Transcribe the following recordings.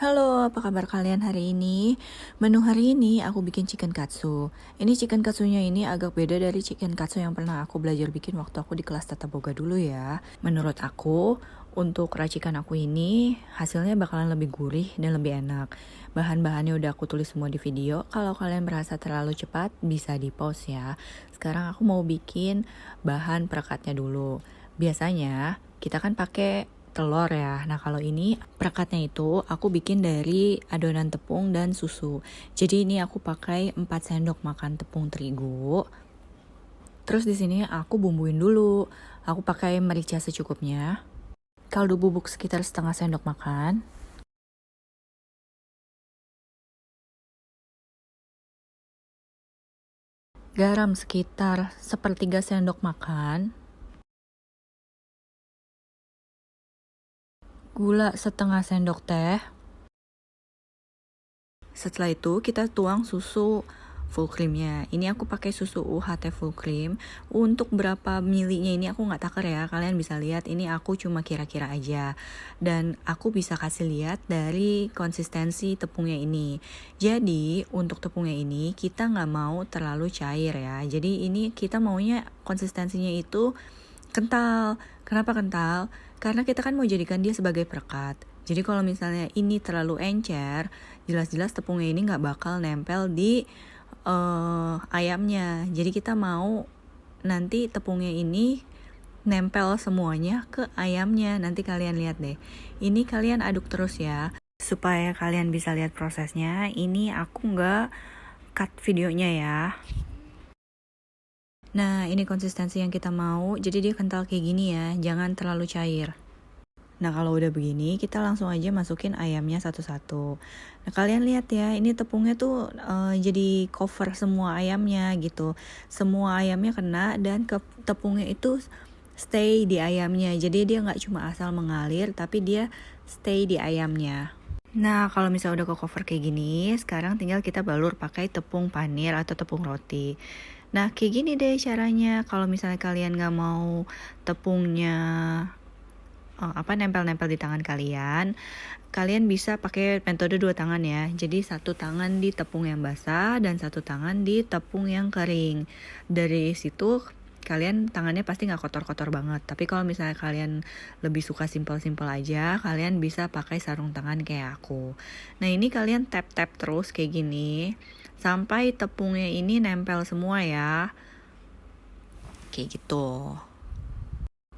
Halo, apa kabar kalian hari ini? Menu hari ini aku bikin chicken katsu. Ini chicken katsunya ini agak beda dari chicken katsu yang pernah aku belajar bikin waktu aku di kelas tata boga dulu ya. Menurut aku, untuk racikan aku ini hasilnya bakalan lebih gurih dan lebih enak. Bahan-bahannya udah aku tulis semua di video. Kalau kalian merasa terlalu cepat, bisa di pause ya. Sekarang aku mau bikin bahan perekatnya dulu. Biasanya kita kan pakai telur ya. Nah, kalau ini perekatnya itu aku bikin dari adonan tepung dan susu. Jadi ini aku pakai 4 sendok makan tepung terigu. Terus di sini aku bumbuin dulu. Aku pakai merica secukupnya. Kaldu bubuk sekitar setengah sendok makan. Garam sekitar 1/3 sendok makan. Gula setengah sendok teh. Setelah itu kita tuang susu full creamnya. Ini aku pakai susu UHT full cream. Untuk berapa milinya ini aku nggak taker ya. Kalian bisa lihat ini aku cuma kira-kira aja. Dan aku bisa kasih lihat dari konsistensi tepungnya ini. Jadi untuk tepungnya ini kita nggak mau terlalu cair ya. Jadi ini kita maunya konsistensinya itu kental. Kenapa kental? Karena kita kan mau jadikan dia sebagai perekat. Jadi kalau misalnya ini terlalu encer, jelas-jelas tepungnya ini nggak bakal nempel di ayamnya. Jadi kita mau nanti tepungnya ini nempel semuanya ke ayamnya. Nanti kalian lihat deh. Ini kalian aduk terus ya. Supaya kalian bisa lihat prosesnya. Ini aku nggak cut videonya ya. Nah, ini konsistensi yang kita mau. Jadi dia kental kayak gini ya. Jangan terlalu cair. Nah, kalau udah begini, kita langsung aja masukin ayamnya satu-satu. Nah, kalian lihat ya, ini tepungnya tuh jadi cover semua ayamnya gitu. Semua ayamnya kena dan tepungnya itu stay di ayamnya. Jadi dia nggak cuma asal mengalir, tapi dia stay di ayamnya. Nah, kalau misalnya udah ke cover kayak gini, sekarang tinggal kita balur pakai tepung panir atau tepung roti. Nah, kayak gini deh caranya. Kalau misalnya kalian nggak mau tepungnya nempel-nempel di tangan kalian bisa pakai metode 2 tangan ya. Jadi 1 tangan di tepung yang basah dan 1 tangan di tepung yang kering. Dari situ kalian tangannya pasti nggak kotor-kotor banget. Tapi kalau misalnya kalian lebih suka simpel-simpel aja, kalian bisa pakai sarung tangan kayak aku. Nah, ini kalian tap-tap terus kayak gini sampai tepungnya ini nempel semua ya. Kayak gitu.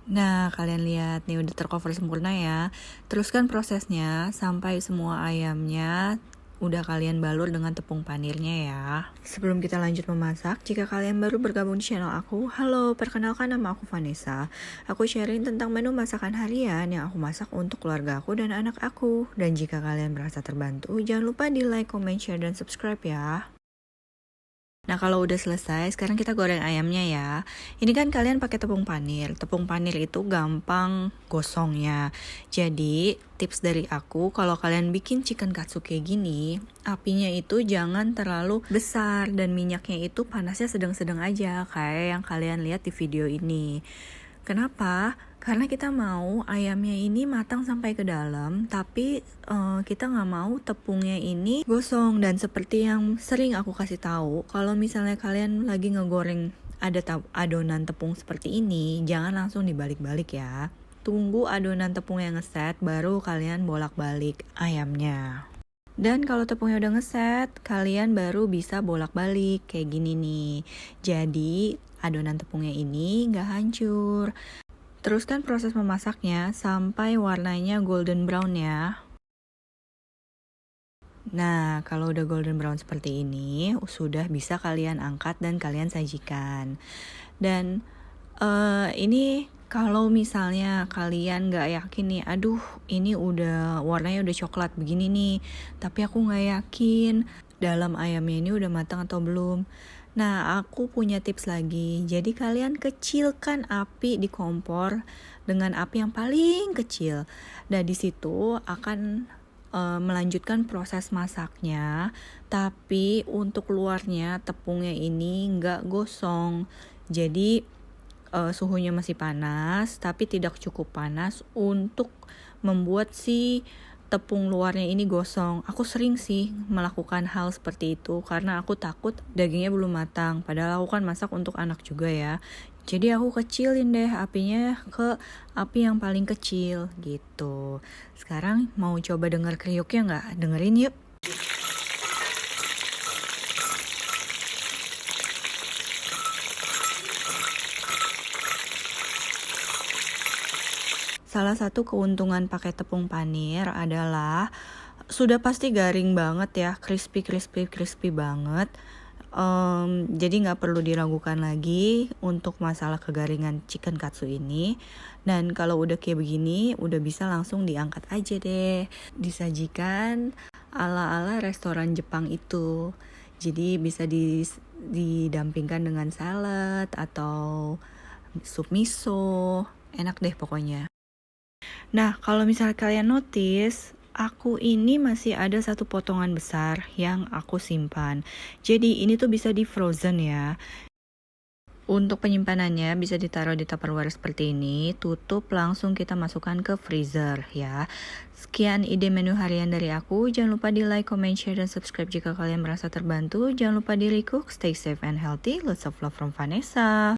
Nah, kalian lihat nih udah tercover sempurna ya. Teruskan prosesnya sampai semua ayamnya udah kalian balur dengan tepung panirnya ya. Sebelum kita lanjut memasak, jika kalian baru bergabung di channel aku, halo, perkenalkan nama aku Vanessa. Aku sharing tentang menu masakan harian yang aku masak untuk keluarga aku dan anak aku. Dan jika kalian merasa terbantu, jangan lupa di like, comment, share, dan subscribe ya. Nah, kalau udah selesai, sekarang kita goreng ayamnya ya. Ini kan kalian pakai tepung panir. Tepung panir itu gampang gosongnya. Jadi, tips dari aku, kalau kalian bikin chicken katsu kayak gini, apinya itu jangan terlalu besar dan minyaknya itu panasnya sedang-sedang aja, kayak yang kalian lihat di video ini. Kenapa? Karena kita mau ayamnya ini matang sampai ke dalam, tapi kita nggak mau tepungnya ini gosong. Dan seperti yang sering aku kasih tahu, kalau misalnya kalian lagi ngegoreng ada adonan tepung seperti ini, jangan langsung dibalik-balik ya. Tunggu adonan tepung yang ngeset, baru kalian bolak-balik ayamnya. Dan kalau tepungnya udah ngeset, kalian baru bisa bolak-balik kayak gini nih. Jadi adonan tepungnya ini nggak hancur. Teruskan proses memasaknya sampai warnanya golden brown ya. Nah, kalau udah golden brown seperti ini, sudah bisa kalian angkat dan kalian sajikan. Dan ini kalau misalnya kalian nggak yakin nih, aduh ini udah warnanya udah coklat begini nih, tapi aku nggak yakin dalam ayamnya ini udah matang atau belum. Nah, aku punya tips lagi. Jadi kalian kecilkan api di kompor dengan api yang paling kecil. Dan di situ akan melanjutkan proses masaknya, tapi untuk luarnya tepungnya ini nggak gosong. Jadi suhunya masih panas, tapi tidak cukup panas untuk membuat si tepung luarnya ini gosong. Aku sering sih melakukan hal seperti itu karena aku takut dagingnya belum matang. Padahal aku kan masak untuk anak juga ya. Jadi aku kecilin deh apinya ke api yang paling kecil gitu. Sekarang mau coba denger kriuknya nggak? Dengerin yuk. Salah satu keuntungan pakai tepung panir adalah sudah pasti garing banget ya, crispy banget. Jadi nggak perlu diragukan lagi untuk masalah kegaringan chicken katsu ini. Dan kalau udah kayak begini, udah bisa langsung diangkat aja deh. Disajikan ala-ala restoran Jepang itu. Jadi bisa didampingkan dengan salad atau sup miso. Enak deh pokoknya. Nah, kalau misalnya kalian notice, aku ini masih ada satu potongan besar yang aku simpan. Jadi ini tuh bisa di frozen ya. Untuk penyimpanannya bisa ditaruh di Tupperware seperti ini, tutup langsung kita masukkan ke freezer ya. Sekian ide menu harian dari aku. Jangan lupa di like, comment, share, dan subscribe jika kalian merasa terbantu. Jangan lupa di recook, stay safe and healthy. Lots of love from Vanessa.